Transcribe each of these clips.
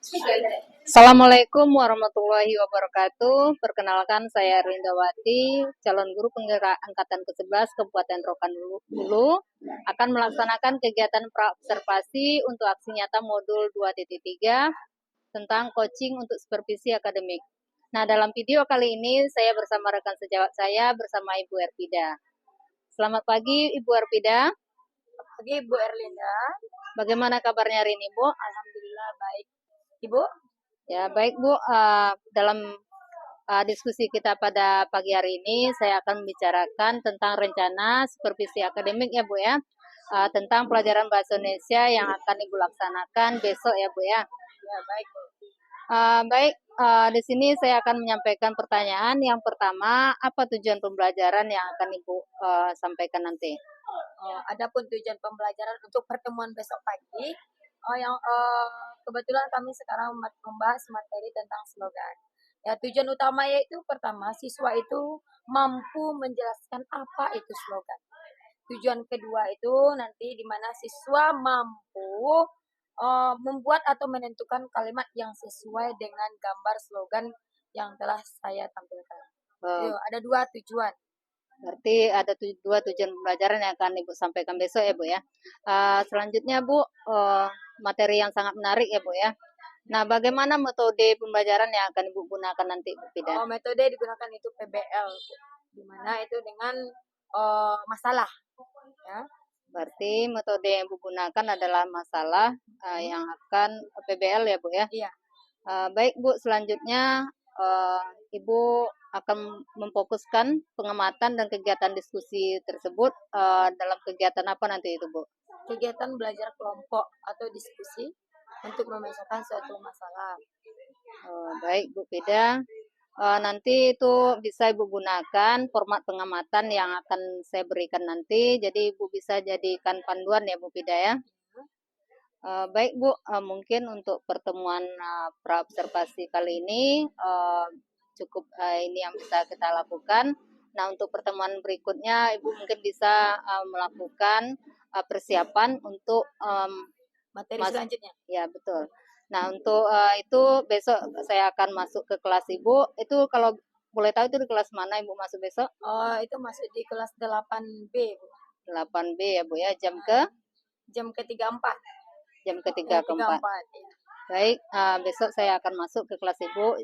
Assalamualaikum warahmatullahi wabarakatuh. Perkenalkan saya Rindawati, calon guru penggerak angkatan ke-11 Kabupaten Rokan Hulu akan melaksanakan kegiatan praobservasi untuk aksi nyata modul 2.3 tentang coaching untuk supervisi akademik. Nah, dalam video kali ini saya bersama rekan sejawat saya bersama Ibu Erpida. Selamat pagi Ibu Erpida. Pagi Bu Erlinda. Bagaimana kabarnya hari ini, Bu? Alhamdulillah baik. Ibu? Ya, baik Bu. Dalam diskusi kita pada pagi hari ini, saya akan membicarakan tentang rencana supervisi akademik ya Bu ya, tentang pelajaran bahasa Indonesia yang akan Ibu laksanakan besok ya Bu ya. Ya baik Bu. Baik, di sini saya akan menyampaikan pertanyaan. Yang pertama, apa tujuan pembelajaran yang akan Ibu sampaikan nanti? Adapun tujuan pembelajaran untuk pertemuan besok pagi, yang kebetulan kami sekarang membahas materi tentang slogan. Ya, tujuan utama yaitu pertama, siswa itu mampu menjelaskan apa itu slogan. Tujuan kedua itu nanti di mana siswa mampu membuat atau menentukan kalimat yang sesuai dengan gambar slogan yang telah saya tampilkan. Ada dua tujuan. Berarti ada dua tujuan pembelajaran yang akan Ibu sampaikan besok ya Bu ya. Selanjutnya Bu, materi yang sangat menarik ya Bu ya. Nah, bagaimana metode pembelajaran yang akan Ibu gunakan nanti Bu Fida? Metode digunakan itu PBL, di mana itu dengan masalah. Ya. Berarti metode yang Ibu gunakan adalah masalah yang akan PBL ya Bu ya? Iya. Baik Bu, selanjutnya Ibu akan memfokuskan pengamatan dan kegiatan diskusi tersebut dalam kegiatan apa nanti itu Bu? Kegiatan belajar kelompok atau diskusi untuk memecahkan suatu masalah. Baik Bu Fida, nanti itu bisa Ibu gunakan format pengamatan yang akan saya berikan nanti, jadi Ibu bisa jadikan panduan ya Bu Fida ya. Baik Bu, mungkin untuk pertemuan praobservasi kali ini cukup ini yang bisa kita lakukan. Nah, untuk pertemuan berikutnya Ibu mungkin bisa melakukan persiapan untuk materi selanjutnya. Ya, betul. Nah, untuk itu besok saya akan masuk ke kelas Ibu. Itu kalau boleh tahu itu di kelas mana Ibu masuk besok? Itu masuk di kelas 8B, Bu. 8B ya Bu ya, jam ke-3 4. Jam ke-3 ke 4. Ya. Baik, besok saya akan masuk ke kelas Ibu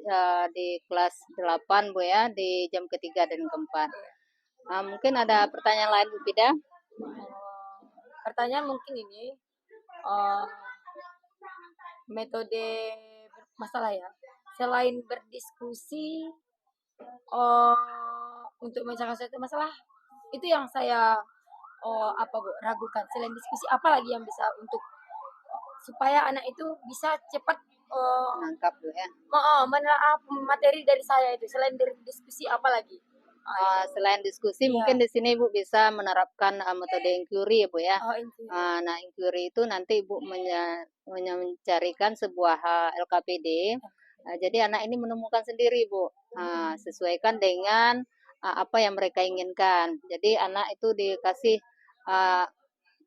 di kelas 8 Bu ya, di jam ke-3 dan ke-4. Mungkin ada pertanyaan lain Bu Fida? Pertanyaan mungkin ini metode masalah ya. Selain berdiskusi untuk mencari satu masalah, itu yang saya ragukan. Selain diskusi, apa lagi yang bisa untuk supaya anak itu bisa cepat menangkap ya. menelaah materi dari saya itu. Selain dari diskusi, apa lagi? Selain diskusi, mungkin di sini Ibu bisa menerapkan metode inquiry ya Bu ya. Nah, inquiry itu nanti Ibu mencarikan sebuah LKPD. Jadi anak ini menemukan sendiri Bu, sesuaikan dengan apa yang mereka inginkan. Jadi anak itu dikasih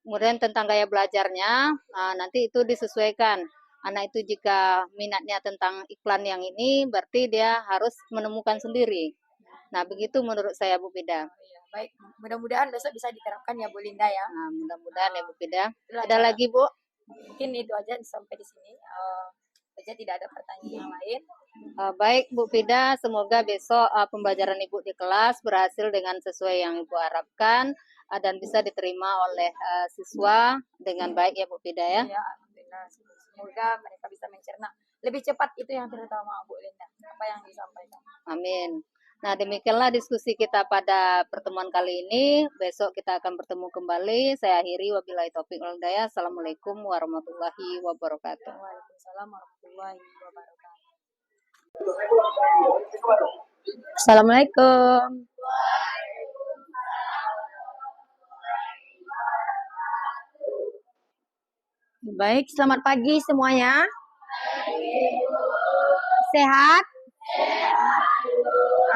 kemudian tentang gaya belajarnya, nanti itu disesuaikan. Anak itu jika minatnya tentang iklan yang ini, berarti dia harus menemukan sendiri. Nah, begitu menurut saya Bu Fida. Baik, mudah-mudahan besok bisa diterapkan ya Bu Linda ya. Nah, mudah-mudahan ya Bu Fida. Ada lagi Bu? Mungkin itu aja sampai di sini. Saja tidak ada pertanyaan yang lain. Baik Bu Fida, semoga besok pembelajaran Ibu di kelas berhasil dengan sesuai yang Ibu harapkan dan bisa diterima oleh siswa dengan baik ya Bu Fida ya. Ya, alhamdulillah. Semoga mereka bisa mencerna lebih cepat, itu yang terutama Bu Linda, apa yang disampaikan. Amin. Nah, demikianlah diskusi kita pada pertemuan kali ini. Besok kita akan bertemu kembali. Saya akhiri, wabillahi taufiq wal hidayah. Assalamualaikum warahmatullahi wabarakatuh. Waalaikumsalam warahmatullahi wabarakatuh. Assalamualaikum. Baik, selamat pagi semuanya. Sehat?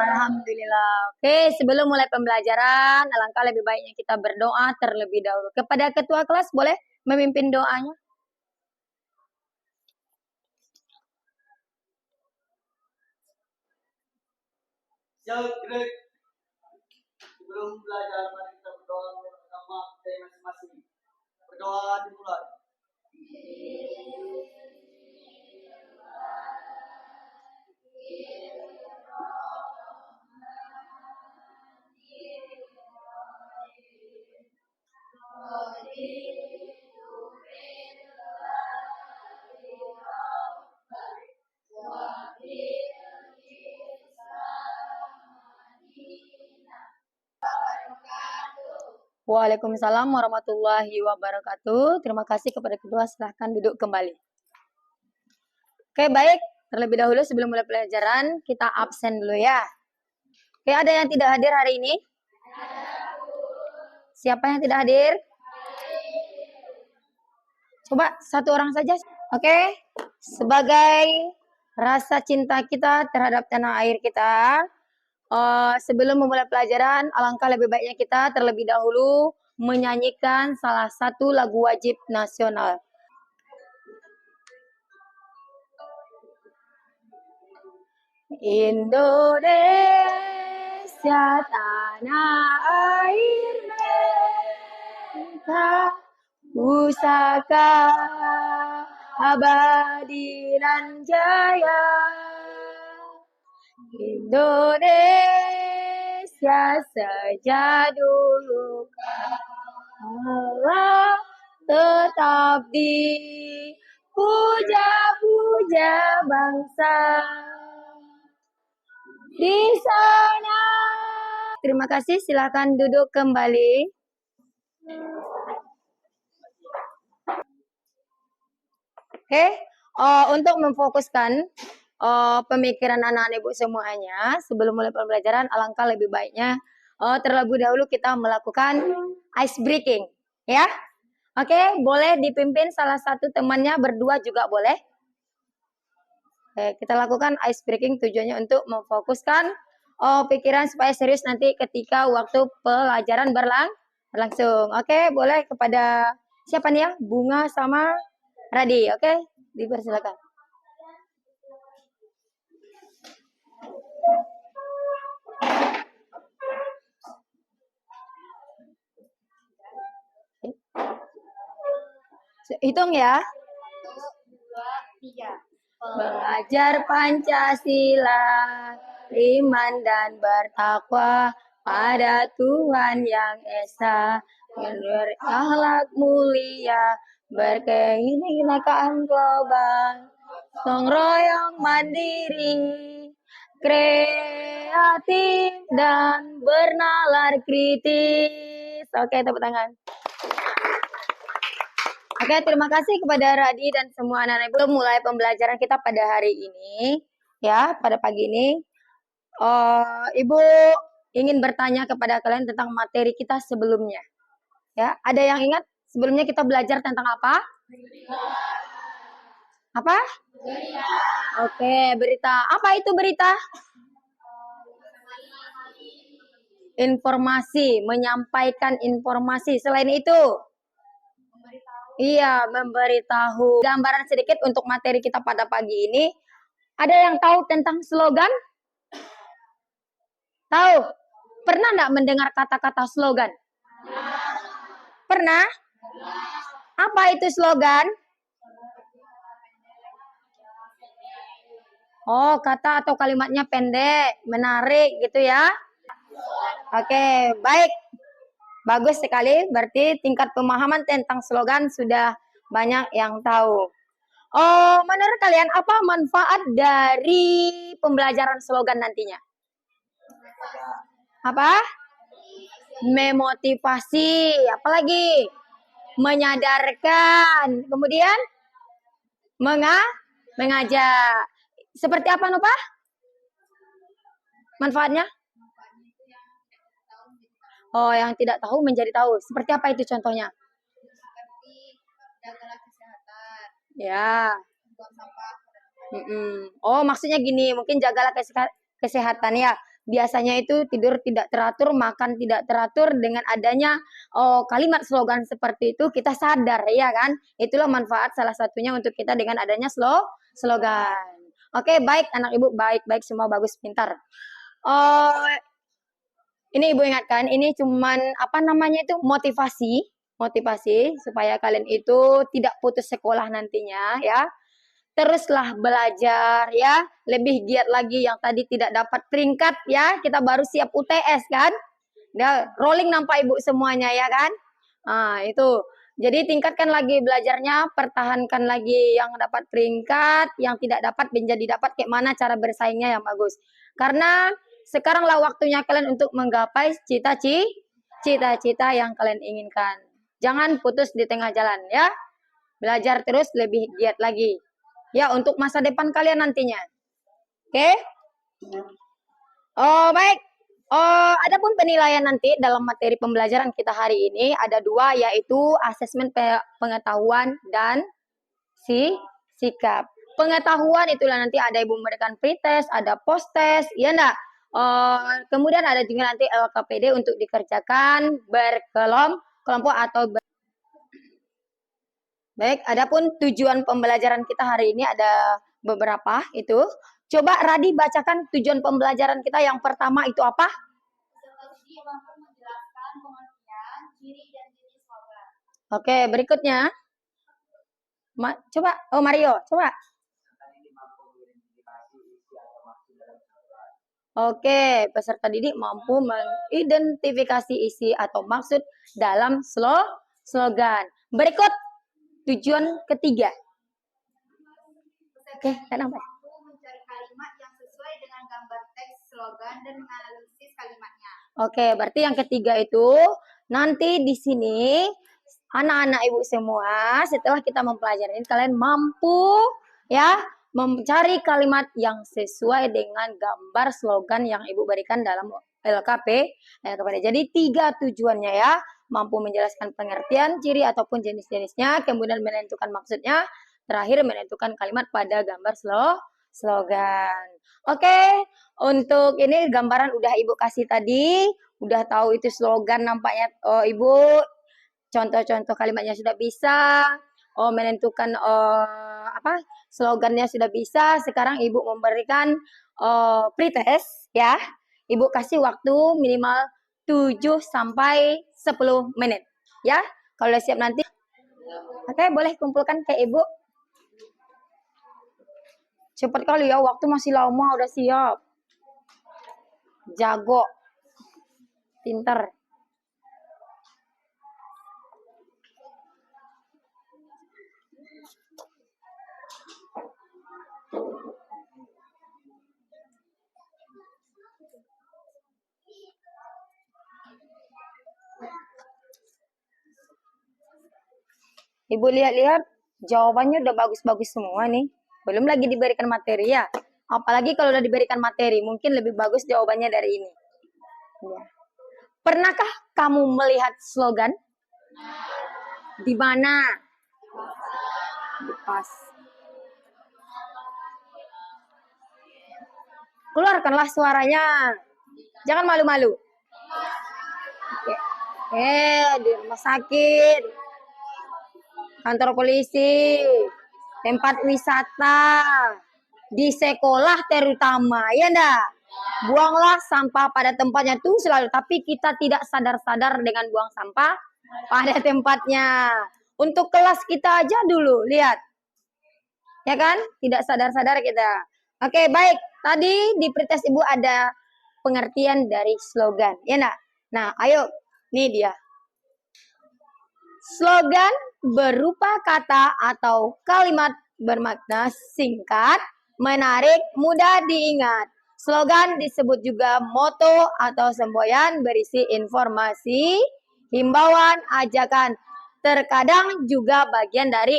Alhamdulillah. Oke, sebelum mulai pembelajaran, alangkah lebih baiknya kita berdoa terlebih dahulu. Kepada ketua kelas, boleh memimpin doanya? Sebelum belajar, mari kita berdoa bersama kita masing-masing. Berdoa dimulai. Waalaikumsalam warahmatullahi wabarakatuh. Terima kasih kepada kedua, silahkan duduk kembali. Oke, baik. Terlebih dahulu sebelum mulai pelajaran, kita absen dulu ya. Oke, ada yang tidak hadir hari ini? Siapa yang tidak hadir? Coba satu orang saja. Oke, sebagai rasa cinta kita terhadap tanah air kita, sebelum memulai pelajaran, alangkah lebih baiknya kita terlebih dahulu menyanyikan salah satu lagu wajib nasional. Indonesia tanah air mereka, pusaka abadi dan jaya. Indonesia sejak dulu Allah tetap dipuja-puja bangsa di sana. Terima kasih, silakan duduk kembali. Oke, untuk memfokuskan pemikiran anak-anak ibu semuanya, sebelum mulai pembelajaran, alangkah lebih baiknya terlebih dahulu kita melakukan ice breaking, ya. Oke, boleh dipimpin salah satu temannya, berdua juga boleh. Oke, kita lakukan ice breaking tujuannya untuk memfokuskan pikiran supaya serius nanti ketika waktu pelajaran berlangsung. Oke, boleh kepada siapa nih ya? Bunga sama Radi, oke? Dipersilakan. Hitung ya. 1, 2, 3. Belajar Pancasila, iman dan bertakwa pada Tuhan Yang Esa, berakhlak mulia, berkebinekaan global, gotong royong mandiri, kreatif dan bernalar kritis. Oke, tepuk tangan. Oke, terima kasih kepada Radi dan semua anak-anak ibu. Mulai pembelajaran kita pada hari ini, ya, pada pagi ini. Ibu ingin bertanya kepada kalian tentang materi kita sebelumnya. Ya, ada yang ingat sebelumnya kita belajar tentang apa? Apa? Berita. Oke, berita. Apa itu berita? Informasi, menyampaikan informasi. Selain itu? Iya, memberitahu. Gambaran sedikit untuk materi kita pada pagi ini. Ada yang tahu tentang slogan? Tahu? Pernah nggak mendengar kata-kata slogan? Pernah? Apa itu slogan? Oh, kata atau kalimatnya pendek, menarik gitu ya. Oke, baik. Bagus sekali, berarti tingkat pemahaman tentang slogan sudah banyak yang tahu. Menurut kalian apa manfaat dari pembelajaran slogan nantinya? Apa? Memotivasi, apalagi? Menyadarkan, kemudian mengajak. Seperti apa, Nupa? Manfaatnya? Oh, yang tidak tahu menjadi tahu. Seperti apa itu contohnya? Seperti jagalah kesehatan. Ya. Oh, maksudnya gini, mungkin jagalah kesehatan ya. Biasanya itu tidur tidak teratur, makan tidak teratur. Dengan adanya kalimat slogan seperti itu, kita sadar ya kan? Itulah manfaat salah satunya untuk kita dengan adanya slogan. Oke, baik anak ibu, baik semua bagus, pintar. eh ini Ibu ingatkan, ini cuman apa namanya itu motivasi supaya kalian itu tidak putus sekolah nantinya ya. Teruslah belajar ya, lebih giat lagi yang tadi tidak dapat peringkat ya, kita baru siap UTS kan. Udah rolling nampak Ibu semuanya ya kan? Nah, itu. Jadi tingkatkan lagi belajarnya, pertahankan lagi yang dapat peringkat, yang tidak dapat menjadi dapat kayak mana cara bersaingnya yang bagus. Karena sekaranglah waktunya kalian untuk menggapai cita-cita yang kalian inginkan. Jangan putus di tengah jalan ya. Belajar terus lebih giat lagi. Ya, untuk masa depan kalian nantinya. Oke? Oh, baik. Oh, adapun penilaian nanti dalam materi pembelajaran kita hari ini ada 2, yaitu asesmen pengetahuan dan sikap. Pengetahuan itulah nanti ada Ibu memberikan pretest, ada post-test, ya enggak? Kemudian ada juga nanti LKPD untuk dikerjakan berkelompok atau Baik, adapun tujuan pembelajaran kita hari ini ada beberapa itu. Coba Radi bacakan tujuan pembelajaran kita yang pertama itu apa? Oke, berikutnya. Coba, Mario, coba. Oke, peserta didik mampu mengidentifikasi isi atau maksud dalam slogan. Berikut tujuan ketiga. Oke, kenapa? Mencari kalimat yang sesuai dengan gambar teks slogan dan menganalisis kalimatnya. Oke, berarti yang ketiga itu nanti di sini anak-anak Ibu semua setelah kita mempelajari ini kalian mampu ya mencari kalimat yang sesuai dengan gambar slogan yang Ibu berikan dalam LKPD. Jadi 3 tujuannya ya, mampu menjelaskan pengertian, ciri ataupun jenis-jenisnya, kemudian menentukan maksudnya, terakhir menentukan kalimat pada gambar slogan. Oke, untuk ini gambaran udah Ibu kasih tadi, udah tahu itu slogan nampaknya Ibu, contoh-contoh kalimatnya sudah bisa, menentukan slogannya sudah bisa. Sekarang Ibu memberikan pretest ya. Ibu kasih waktu minimal 7 sampai 10 menit ya. Kalau siap nanti. Oke, boleh kumpulkan ke Ibu. Cepat kali ya, waktu masih lama udah siap. Jago. Pinter. Ibu lihat-lihat jawabannya udah bagus-bagus semua nih. Belum lagi diberikan materi ya. Apalagi kalau udah diberikan materi, mungkin lebih bagus jawabannya dari ini. Ya. Pernahkah kamu melihat slogan? Di mana? Di pas. Keluarkanlah suaranya. Jangan malu-malu. Oke. Di rumah sakit, kantor polisi, tempat wisata, di sekolah terutama, ya enggak? Buanglah sampah pada tempatnya tuh selalu, tapi kita tidak sadar-sadar dengan buang sampah pada tempatnya. Untuk kelas kita aja dulu, lihat. Ya kan? Tidak sadar-sadar kita. Oke, baik. Tadi di pretest Ibu ada pengertian dari slogan, ya enggak? Nah, ayo. Nih dia. Slogan berupa kata atau kalimat bermakna singkat, menarik, mudah diingat. Slogan disebut juga moto atau semboyan berisi informasi, himbauan, ajakan. Terkadang juga bagian dari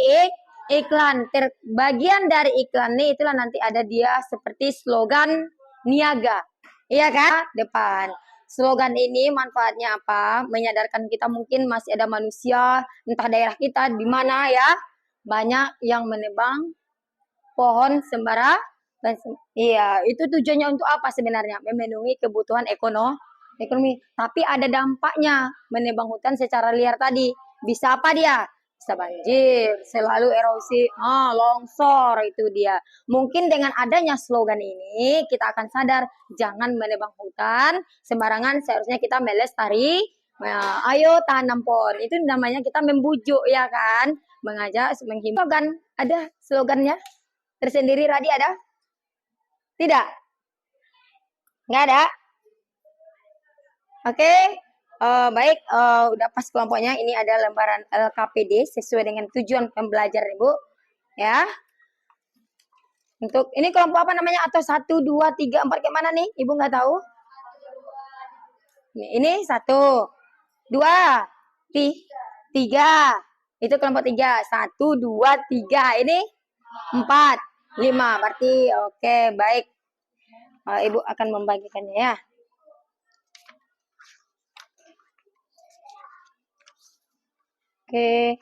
iklan. Bagian dari iklan ini itulah nanti ada dia seperti slogan niaga. Iya kan? Depan. Slogan ini manfaatnya apa? Menyadarkan kita mungkin masih ada manusia, entah daerah kita di mana ya, banyak yang menebang pohon sembarangan. Iya, itu tujuannya untuk apa sebenarnya? Memenuhi kebutuhan ekonomi. Tapi ada dampaknya menebang hutan secara liar tadi. Bisa apa dia? bisa banjir, selalu erosi, longsor itu dia. Mungkin dengan adanya slogan ini kita akan sadar jangan menebang hutan sembarangan, seharusnya kita melestari. Nah, ayo tanam pohon. Itu namanya kita membujuk ya kan, mengajak, menghimbau kan. Ada slogannya tersendiri, Radi ada? Tidak? Nggak ada? Oke. Baik, udah pas kelompoknya. Ini ada lembaran LKPD sesuai dengan tujuan pembelajaran Ibu. Ya. Untuk ini kelompok apa namanya? Atau 1, 2, 3, 4 kayak mana nih? Ibu nggak tahu? Ini 1, 2, 3. Itu kelompok 3. 1, 2, 3. Ini 4, 5. Berarti oke, baik. Ibu akan membagikannya ya. Oke.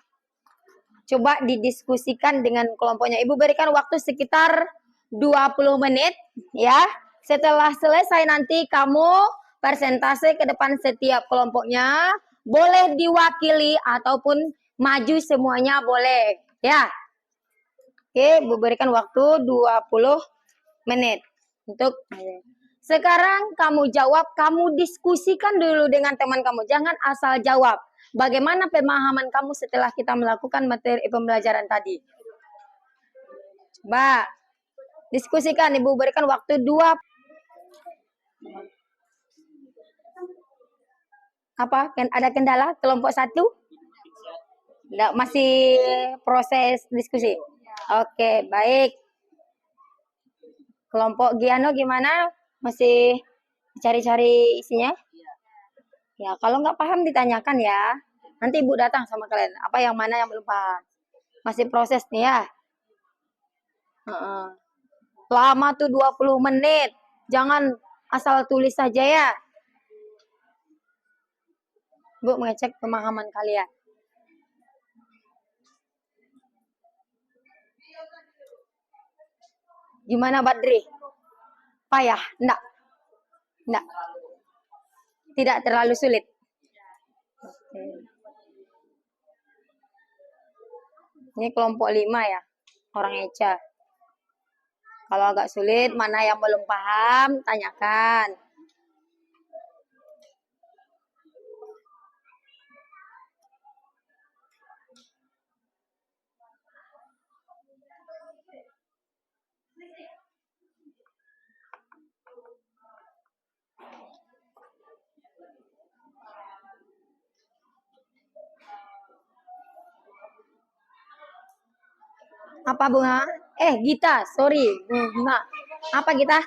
Coba didiskusikan dengan kelompoknya. Ibu berikan waktu sekitar 20 menit ya. Setelah selesai nanti kamu persentase ke depan setiap kelompoknya. Boleh diwakili ataupun maju semuanya boleh ya. Oke, Ibu berikan waktu 20 menit untuk sekarang kamu jawab, kamu diskusikan dulu dengan teman kamu. Jangan asal jawab. Bagaimana pemahaman kamu setelah kita melakukan materi pembelajaran tadi? Coba diskusikan, Ibu berikan waktu 2. Apa? Ada kendala kelompok 1? Nggak, masih proses diskusi. Oke, baik. Kelompok Giano gimana? Masih cari-cari isinya? Ya, kalau nggak paham ditanyakan ya. Nanti Ibu datang sama kalian. Apa yang mana yang belum paham? Masih proses nih ya. Lama tuh 20 menit. Jangan asal tulis saja ya. Bu mengecek pemahaman kalian. Gimana Badri? Payah? Enggak. Enggak. Tidak terlalu sulit. Oke. Ini kelompok 5 ya. Orang Eca. Kalau agak sulit, mana yang belum paham, tanyakan. Apa Bunga? Gita, sorry. Bunga. Apa Gita?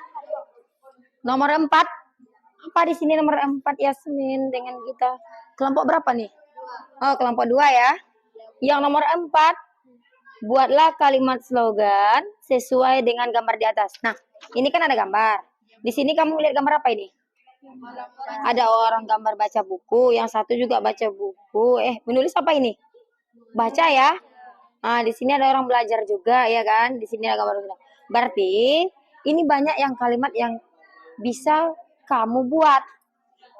Nomor 4. Apa di sini nomor 4 Yasmin dengan Gita? Kelompok berapa nih? Oh, kelompok 2 ya. Yang nomor 4, buatlah kalimat slogan sesuai dengan gambar di atas. Nah, ini kan ada gambar. Di sini kamu lihat gambar apa ini? Ada orang gambar baca buku, yang satu juga baca buku. Menulis apa ini? Baca ya. Nah, di sini ada orang belajar juga ya kan? Di sini ada gambar. Berarti ini banyak yang kalimat yang bisa kamu buat.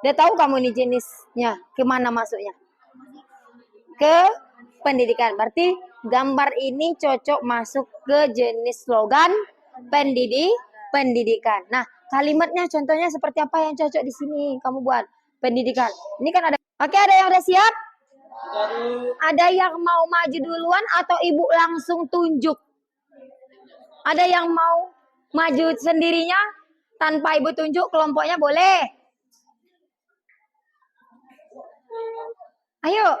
Udah tahu kamu ini jenisnya kemana masuknya? Ke pendidikan. Berarti gambar ini cocok masuk ke jenis slogan pendidikan. Nah, kalimatnya contohnya seperti apa yang cocok di sini kamu buat pendidikan. Ini kan ada. Oke, ada yang udah siap? Ada yang mau maju duluan atau Ibu langsung tunjuk? Ada yang mau maju sendirinya tanpa Ibu tunjuk kelompoknya boleh? Ayo.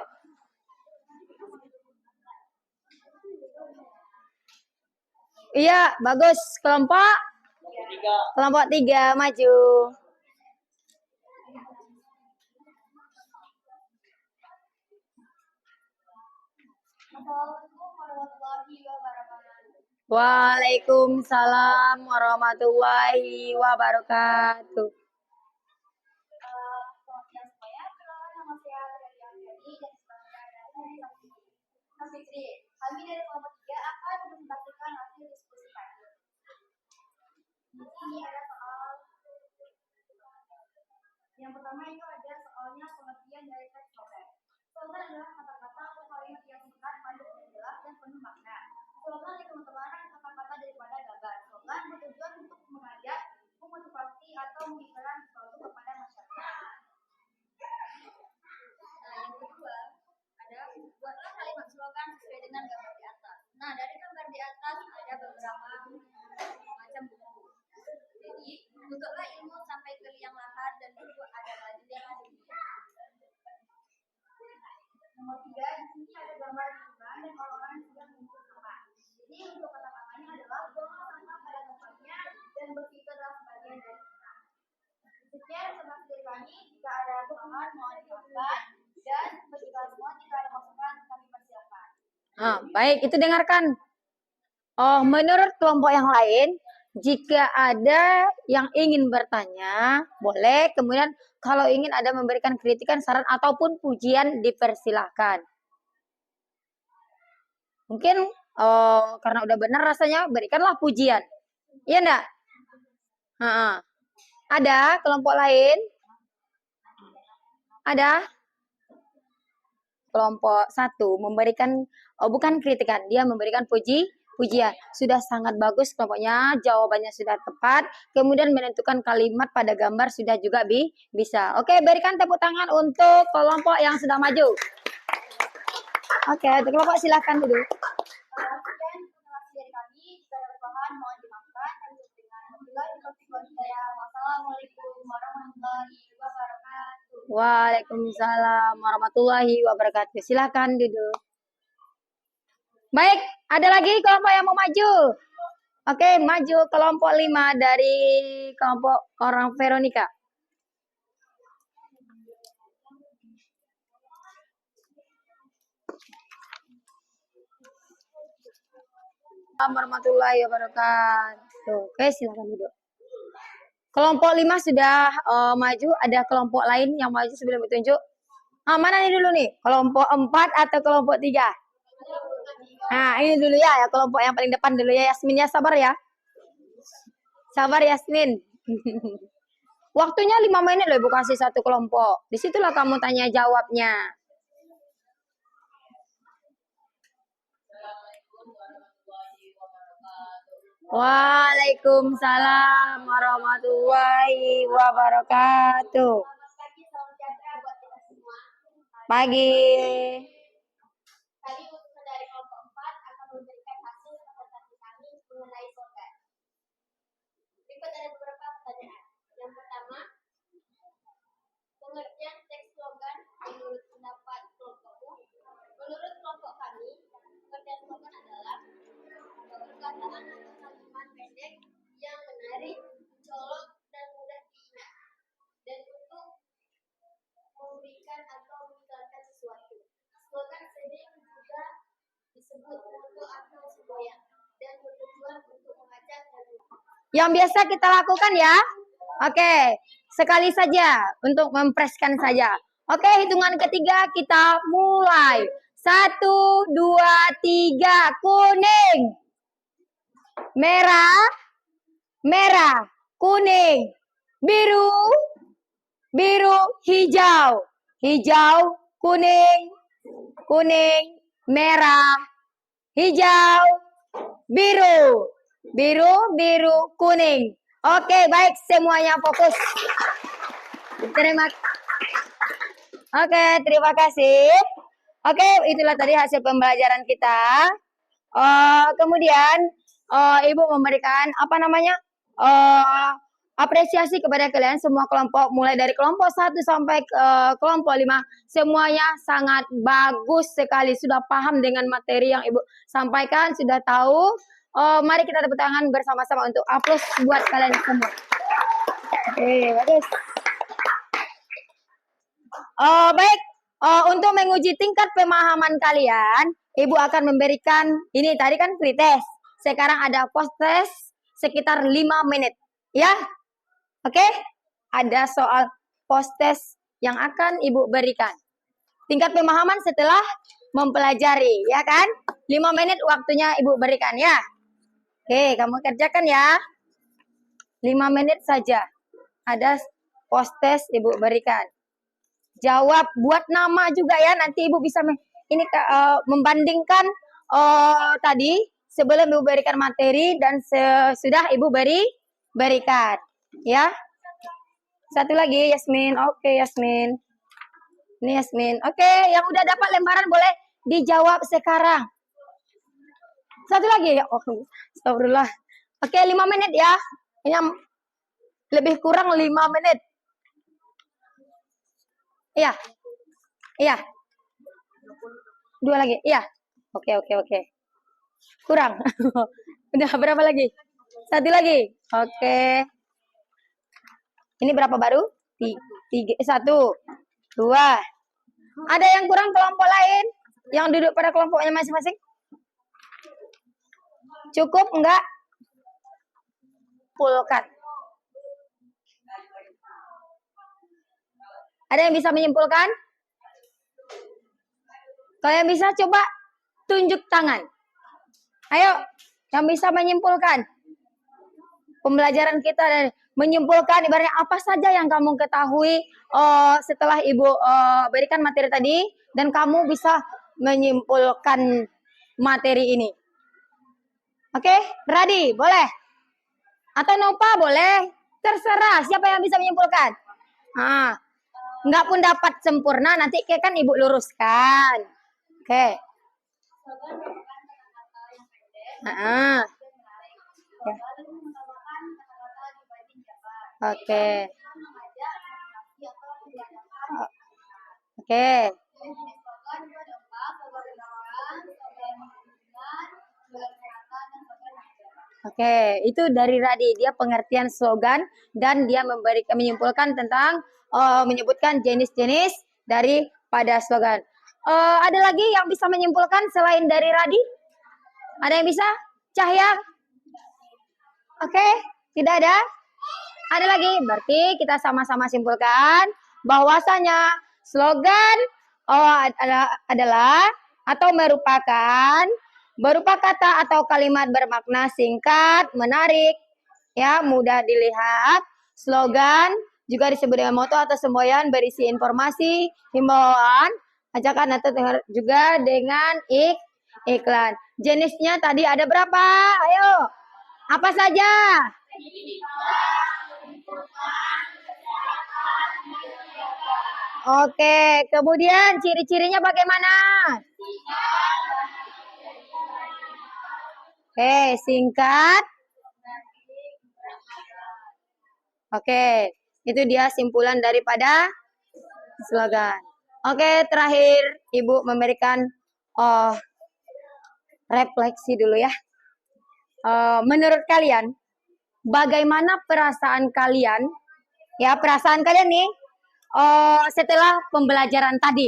Iya, bagus. Kelompok 3 maju. Waalaikumsalam warahmatullahi wabarakatuh. Kami dari kelompok 3 akan mempresentasikan hasil diskusi kami. Ini ada soal yang pertama itu ada soalnya pengertian dari teks slogan. Slogan adalah kata-kata atau kalimat yang singkat berbahan mohon dimakan dan bagi semua jika ada masukan kami persilakan. Baik, itu dengarkan. Menurut kelompok yang lain, jika ada yang ingin bertanya, boleh. Kemudian kalau ingin ada memberikan kritikan, saran ataupun pujian, dipersilahkan. Mungkin karena udah benar rasanya, berikanlah pujian. Iya enggak? Ada kelompok lain? Ada? Kelompok 1 memberikan, bukan kritikan, dia memberikan pujian. Sudah sangat bagus kelompoknya, jawabannya sudah tepat, kemudian menentukan kalimat pada gambar sudah juga bisa. Oke, berikan tepuk tangan untuk kelompok yang sudah maju. Oke, untuk kelompok silahkan dulu. Sekian informasi dari kami. Jika ada berbahan mohon dimaafkan. Kami tutup dengan wabillahi taufiq wal hidayah. Wassalamualaikum warahmatullahi wabarakatuh. Waalaikumsalam warahmatullahi wabarakatuh. Silakan duduk. Baik, ada lagi kelompok yang mau maju. Oke, maju kelompok 5 dari kelompok orang Veronica. Warahmatullahi wabarakatuh. Oke, silakan duduk. Kelompok 5 sudah maju. Ada kelompok lain yang maju sebelum ditunjuk? Mana nih dulu nih? Kelompok 4 atau kelompok 3? Nah, ini dulu ya, kelompok yang paling depan dulu ya, Yasmin ya, sabar ya. Sabar Yasmin. Waktunya 5 menit loh Ibu kasih satu kelompok. Disitulah kamu tanya jawabnya. Waalaikumsalam warahmatullahi wabarakatuh. Pagi. Tadi utusan dari kelompok 4 akan memberikan hasil presentasi kami mengenai slogan. Berikut ada beberapa pertanyaan. Yang pertama, pengertian teks slogan menurut pendapat kelompokmu. Menurut kelompok kami, pengertian slogan adalah perkataan atau kalimat pendek yang menarik, mencolok, dan mudah diingat, dan untuk memberikan atau mengiklankan sesuatu. Slogan sering juga disebut moto atau semboyan dan bertujuan untuk mengajak dan Yang biasa kita lakukan ya. Oke, sekali saja untuk mempreskan saja. Oke, hitungan ketiga kita mulai. 1, 2, 3, kuning. Merah, merah, kuning. Biru, biru, hijau. Hijau, kuning, kuning, merah, hijau, biru. Biru, biru, kuning. Oke, baik, semuanya fokus. Terima kasih. Oke, itulah tadi hasil pembelajaran kita. Kemudian Ibu memberikan apresiasi kepada kalian semua kelompok, mulai dari kelompok 1 sampai kelompok 5. Semuanya sangat bagus sekali, sudah paham dengan materi yang Ibu sampaikan, sudah tahu. Mari kita tepuk tangan bersama-sama untuk aplaus buat kalian semua. Oke, bagus. Baik, untuk menguji tingkat pemahaman kalian, Ibu akan memberikan, ini tadi kan pretest, sekarang ada post test sekitar 5 menit. Ya, oke? Ada soal post test yang akan Ibu berikan. Tingkat pemahaman setelah mempelajari, ya kan? 5 menit waktunya Ibu berikan, ya. Oke, kamu kerjakan ya. 5 menit saja. Ada post test Ibu berikan. Jawab, buat nama juga ya. Nanti Ibu bisa membandingkan tadi sebelum Ibu berikan materi dan sesudah Ibu berikan. Ya. Satu lagi Yasmin. Oke, Yasmin. Ini Yasmin. Oke, yang udah dapat lembaran boleh dijawab sekarang. Satu lagi. Astagfirullah. Oke, 5 menit ya. Ini lebih kurang 5 menit. Iya. Iya. 2 lagi. Iya. Oke. Kurang. Udah berapa lagi? 1 lagi. Oke. Ini berapa baru? 1. 2. Ada yang kurang kelompok lain? Yang duduk pada kelompoknya masing-masing? Cukup enggak? Pulkan. Ada yang bisa menyimpulkan? Kalau yang bisa coba tunjuk tangan. Ayo, yang bisa menyimpulkan. Pembelajaran kita dan menyimpulkan ibaratnya apa saja yang kamu ketahui setelah Ibu berikan materi tadi dan kamu bisa menyimpulkan materi ini. Oke, Radi, boleh? Atau Nova boleh? Terserah siapa yang bisa menyimpulkan. Nggak pun dapat sempurna, nanti kan Ibu luruskan. Oke. Oke. Oke. Oke, itu dari Radi. Dia pengertian slogan dan dia menyimpulkan tentang menyebutkan jenis-jenis daripada slogan. Ada lagi yang bisa menyimpulkan selain dari Radi? Ada yang bisa? Cahya? Oke, tidak ada? Ada lagi? Berarti kita sama-sama simpulkan bahwasanya slogan adalah atau merupakan berupa kata atau kalimat bermakna singkat, menarik, ya, mudah dilihat. Slogan juga disebut dengan moto atau semboyan berisi informasi, himbauan, ajakan atau juga dengan iklan. Jenisnya tadi ada berapa? Ayo. Apa saja? Oke, kemudian ciri-cirinya bagaimana? Oke, singkat. Oke, itu dia simpulan daripada slogan. Oke, terakhir Ibu memberikan refleksi dulu ya. Menurut kalian, bagaimana perasaan kalian? Ya, perasaan kalian nih setelah pembelajaran tadi.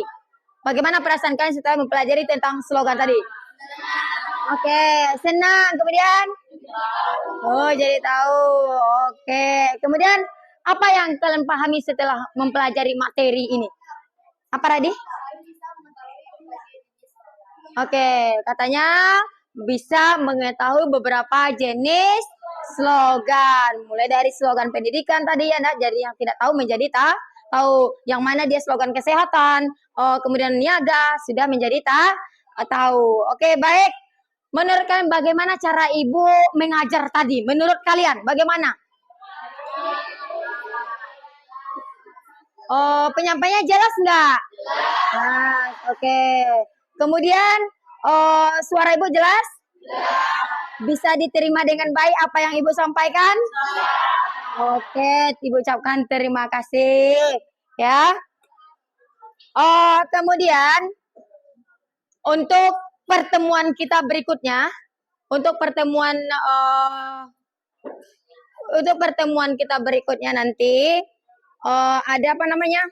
Bagaimana perasaan kalian setelah mempelajari tentang slogan tadi? Oke, senang. Kemudian? Oh, jadi tahu. Oke. Kemudian, apa yang kalian pahami setelah mempelajari materi ini? Apa tadi? Oke, katanya bisa mengetahui beberapa jenis slogan. Mulai dari slogan pendidikan tadi ya, jadi yang tidak tahu menjadi tahu. Yang mana dia slogan kesehatan, kemudian niaga, sudah menjadi tahu. Oke, baik. Menurut kalian bagaimana cara Ibu mengajar tadi? Menurut kalian bagaimana? Penyampaiannya jelas nggak? Nah, oke. Kemudian suara Ibu jelas? Bisa diterima dengan baik apa yang Ibu sampaikan? Oke, Ibu ucapkan terima kasih ya. Kemudian untuk pertemuan kita berikutnya, untuk pertemuan kita berikutnya nanti ada apa namanya?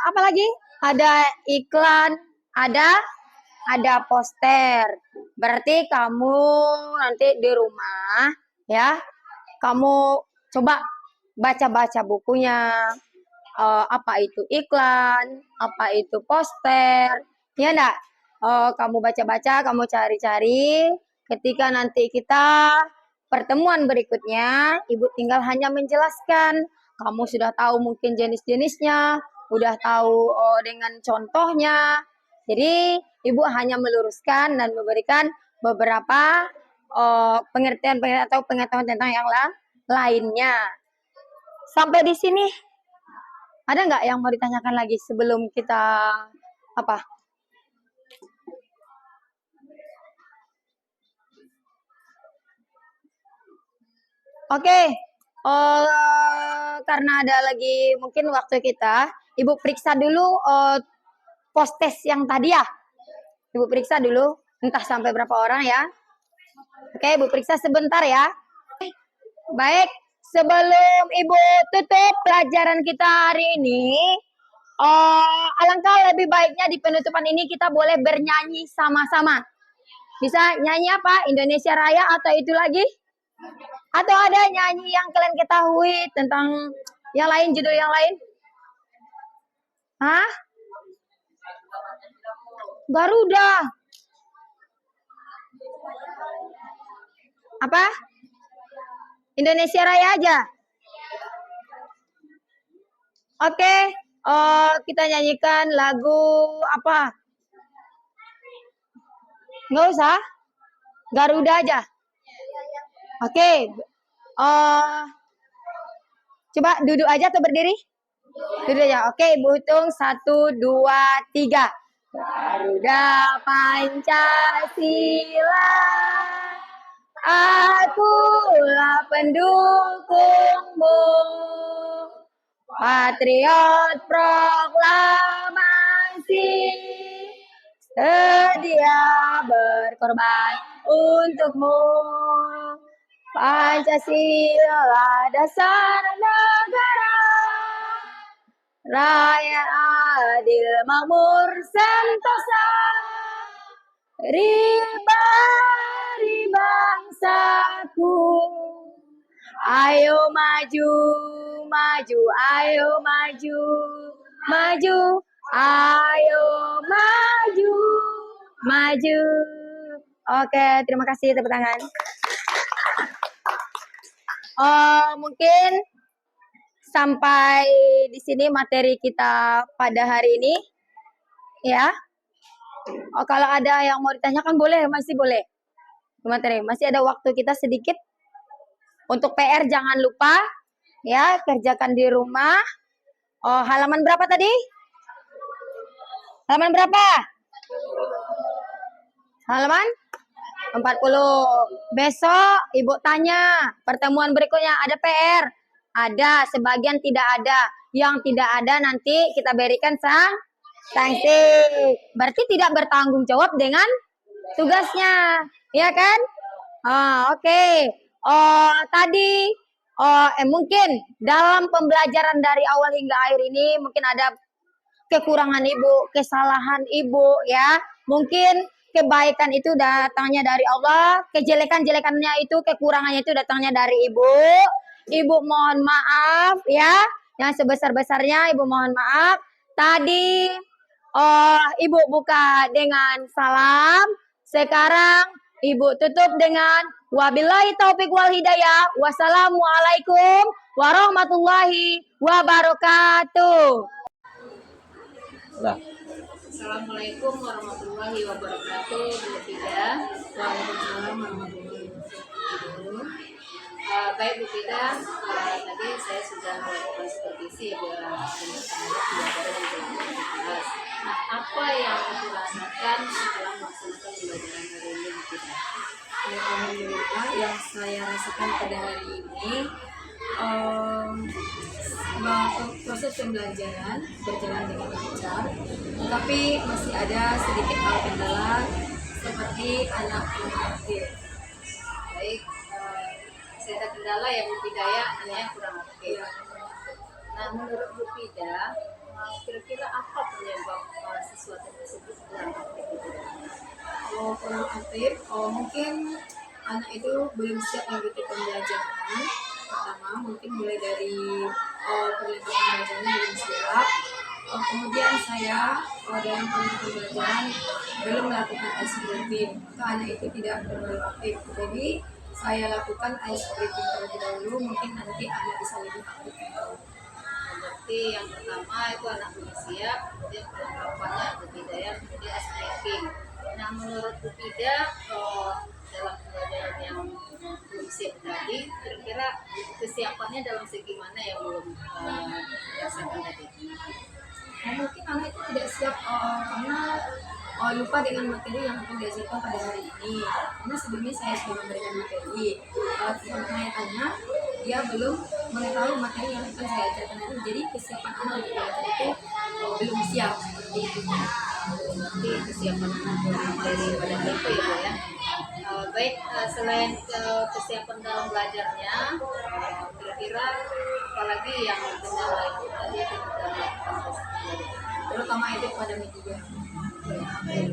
Apa lagi? Ada iklan, ada poster. Berarti kamu nanti di rumah ya, kamu coba baca-baca bukunya. Apa itu iklan, apa itu poster, ya enggak? Kamu baca-baca, kamu cari-cari. Ketika nanti kita pertemuan berikutnya, Ibu tinggal hanya menjelaskan. Kamu sudah tahu mungkin jenis-jenisnya, udah tahu dengan contohnya. Jadi Ibu hanya meluruskan dan memberikan beberapa pengertian atau pengetahuan tentang yang lainnya. Sampai di sini. Ada nggak yang mau ditanyakan lagi sebelum kita apa? Oke, karena ada lagi mungkin waktu kita, Ibu periksa dulu post-test yang tadi ya. Ibu periksa dulu, entah sampai berapa orang ya. Oke, Ibu periksa sebentar ya. Baik, sebelum Ibu tutup pelajaran kita hari ini, alangkah lebih baiknya di penutupan ini kita boleh bernyanyi sama-sama. Bisa nyanyi apa? Indonesia Raya atau itu lagi? Atau ada nyanyi yang kalian ketahui tentang yang lain, judul yang lain? Hah? Garuda. Apa? Indonesia Raya aja. Oke, kita nyanyikan lagu apa? Nggak usah? Garuda aja. Oke. Coba duduk aja atau berdiri? Duduk aja. Oke, Ibu hitung 1, 2, 3. Garuda Pancasila, akulah pendukungmu. Patriot proklamasi, sedia berkorban untukmu. Pancasila dasar negara, rakyat adil makmur sentosa, ribari bangsaku. Ayo maju, maju, ayo maju, maju, ayo maju, maju. Oke, terima kasih, tepuk tangan. Mungkin sampai di sini materi kita pada hari ini, ya. Kalau ada yang mau ditanyakan boleh, masih boleh. Materi masih ada waktu kita sedikit. Untuk PR jangan lupa, ya, kerjakan di rumah. Halaman berapa tadi? Halaman berapa? Halaman 40. Besok Ibu tanya, pertemuan berikutnya ada PR? Ada, sebagian tidak ada. Yang tidak ada nanti kita berikan sanksi. Berarti tidak bertanggung jawab dengan tugasnya, ya kan? Oke. Tadi mungkin dalam pembelajaran dari awal hingga akhir ini mungkin ada kekurangan Ibu, kesalahan Ibu, ya. Mungkin kebaikan itu datangnya dari Allah, kejelekan-jelekannya itu, kekurangannya itu datangnya dari Ibu. Ibu mohon maaf, ya. Yang sebesar-besarnya Ibu mohon maaf. Tadi Ibu buka dengan salam. Sekarang Ibu tutup dengan wabillahi taufik wal hidayah. Wassalamualaikum warahmatullahi wabarakatuh. Assalamualaikum warahmatullahi wabarakatuh. Bu Fida. Waalaikumsalam warahmatullahi wabarakatuh. Baik Bu Fida, tadi saya sudah melakukan supervisi buat pelajaran di kelas. Nah, apa yang Ibu rasakan setelah melaksanakan pembelajaran hari ini Bu Fida? Alhamdulillah, yang saya rasakan pada hari ini proses pembelajaran berjalan dengan lancar, tetapi masih ada sedikit hal kendala seperti anak yang aktif. Baik, saya ada kendala ya Bu Fida ya, anaknya kurang aktif. Nah, menurut Bu Fida, kira-kira apa penyebab siswa tersebut kurang aktif Bu Fida? Kalau kurang aktif, mungkin anak itu belum siap mengikuti pembelajaran. Pertama, mungkin mulai dari perlengkapan pembelajarannya belum siap. Kemudian saya dalam pembelajaran belum melakukan ice breathing, maka anak itu tidak terlalu aktif. Jadi saya lakukan ice breathing terlebih dahulu, mungkin nanti anak bisa lebih aktif. Berarti yang pertama itu anak belum siap, kemudian perlengkapannya Bu Fida ya, kemudian ice breaking. Nah, menurut Bu Fida, dalam pembelajaran yang belum siap tadi, kira-kira kesiapannya dalam segi mana yang belum dirasakan tadi? Mungkin anak itu tidak siap karena lupa dengan materi yang akan diajarkan pada hari ini. Karena sebelumnya saya sudah memberikan materi, tanya dia belum mengetahui materi yang akan saya ajarkan itu. Jadi kesiapan anak untuk belajar itu belum siap seperti itu. Berarti kesiapan anak dari pada tempo ya Bu ya. Baik, selain kesiapan dalam belajarnya, kira-kira apalagi yang kendala itu tadi kita lakukan proses pembelajaran? Terutama itu pada media.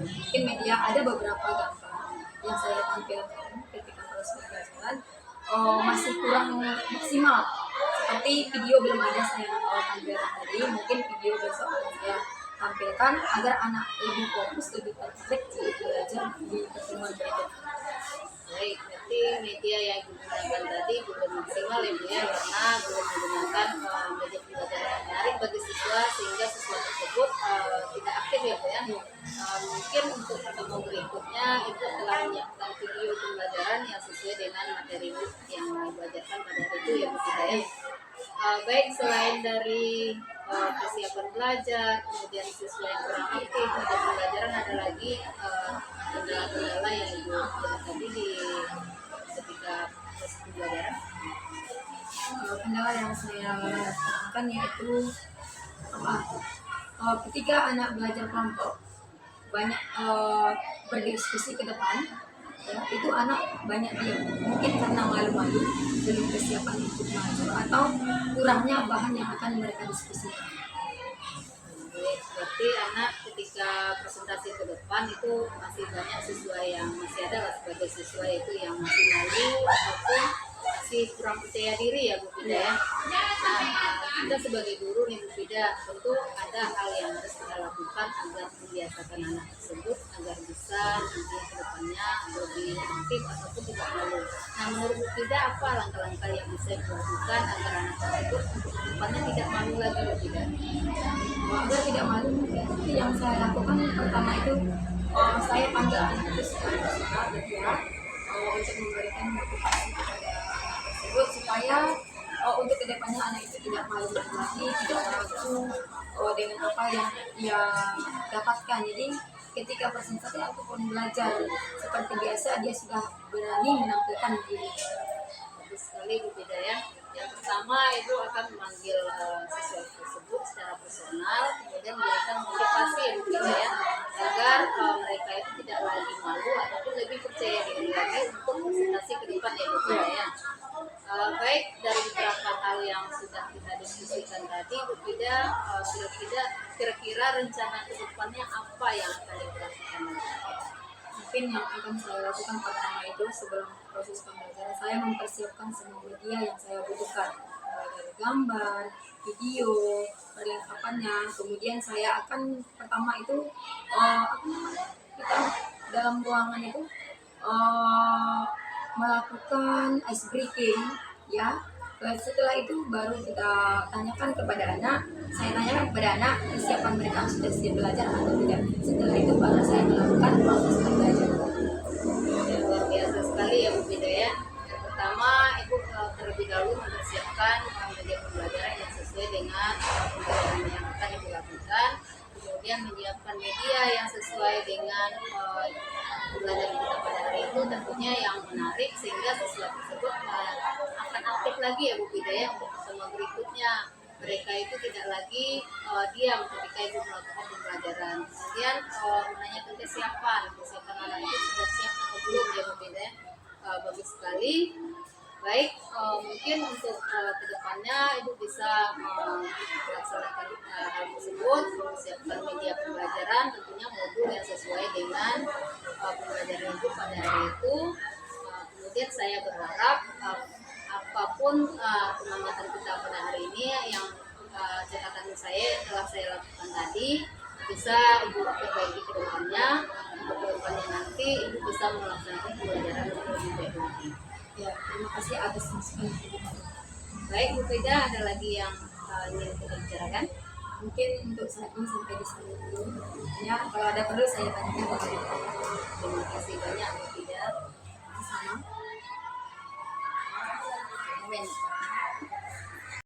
Mungkin media ada beberapa gambar yang saya tampilkan ketika proses pembelajaran masih kurang maksimal. Seperti video belum ada saya tampilkan tadi, mungkin video besok akan saya tampilkan agar anak lebih fokus, lebih tertarik untuk belajar di pertemuan berikutnya. Baik, berarti media yang digunakan tadi belum maksimal ya Bu ya, karena belum menggunakan media pembelajaran yang menarik bagi siswa sehingga siswa tersebut tidak aktif ya Bu ya. Mungkin untuk pertemuan berikutnya itu telah menyiapkan video pembelajaran yang sesuai dengan materi yang dibelajarkan pada hari itu ya Bu kita ya. Baik, selain dari kesiapan belajar, kemudian siswa yang kurang aktif media pembelajaran, ada lagi kendala-kendala yang Ibu lihat tadi di ketika proses pembelajaran. Kendala yang saya temukan yaitu ketika anak belajar kelompok banyak berdiskusi ke depan, ya, itu anak banyak diam, mungkin karena malu-malu, belum kesiapan untuk maju atau kurangnya bahan yang akan mereka diskusikan. Baik, berarti anak ketika presentasi ke depan itu masih banyak siswa yang masih ada lah sebagai siswa itu yang masih malu ataupun masih kurang percaya diri ya Bu Fida ya. Nah, kita sebagai guru nih Bu Fida, tentu ada hal yang harus kita lakukan agar membiasakan anak tersebut agar bisa nanti ke depannya lebih aktif ataupun tidak malu. Nah, menurut Bu Fida apa langkah-langkah yang bisa dilakukan agar anak tersebut untuk ke depannya tidak malu lagi Bu Fida? Agar tidak malu, mungkin yang saya lakukan pertama itu saya panggil anak itu secara personal ya, untuk memberikan motivasi kepada anak tersebut supaya untuk kedepannya anak itu tidak malu lagi, tidak ragu dengan apa yang ia dapatkan. Jadi ketika presentasi ataupun belajar seperti biasa, dia sudah berani menampilkan diri. Bagus sekali Bu Fida ya. Yang pertama itu akan memanggil siswa tersebut secara personal, kemudian memberikan motivasi ya Bu Fida ya, agar mereka itu tidak lagi malu ataupun lebih percaya diri lagi untuk presentasi ke depan ya Bu Fida ya. Baik, dari beberapa hal yang sudah kita diskusikan tadi Bu Fida, kira-kira rencana ke depannya apa yang akan dilakukan? Mungkin yang akan saya lakukan pertama itu sebelum proses pembelajaran, saya mempersiapkan semua media yang saya butuhkan, mulai dari gambar, video, perlengkapannya. Kemudian saya akan pertama itu kita dalam ruangan itu melakukan ice breaking ya. Setelah itu baru kita tanyakan kepada anak, saya tanyakan kepada anak kesiapan mereka sudah siap belajar atau tidak. Setelah itu baru saya melakukan proses pembelajaran. Luar biasa sekali ya Bu Fida ya. Yang pertama, Ibu terlebih dahulu mempersiapkan media pembelajaran yang sesuai dengan pembelajaran yang akan Ibu lakukan. Kemudian menyiapkan media yang sesuai dengan pembelajaran kita pada hari itu, tentunya yang menarik sehingga siswa tersebut akan aktif lagi ya Bu Fida ya untuk pertemuan berikutnya. Mereka itu tidak lagi diam ketika Ibu melakukan pembelajaran. Kemudian menanyakan kesiapan anak itu sudah siap atau belum ya Bu Fida ya. Bagus sekali. Baik, mungkin untuk kedepannya Ibu bisa melaksanakan hal tersebut, mempersiapkan media pembelajaran, tentunya modul yang sesuai dengan pembelajaran Ibu pada hari itu. Kemudian saya berharap apapun pengamatan kita pada hari ini yang catatan saya telah saya lakukan tadi bisa Ibu perbaiki ke depannya, untuk ke depannya nanti Ibu bisa melaksanakan pembelajaran yang lebih baik lagi. Ya, terima kasih atas masukan. Baik Bu Fida, ada lagi yang ingin kita bicarakan? Mungkin untuk saat ini sampai di sini dulu. Ya, kalau ada perlu saya tanyakan. Terima kasih banyak Bu Fida. Sama. Amin.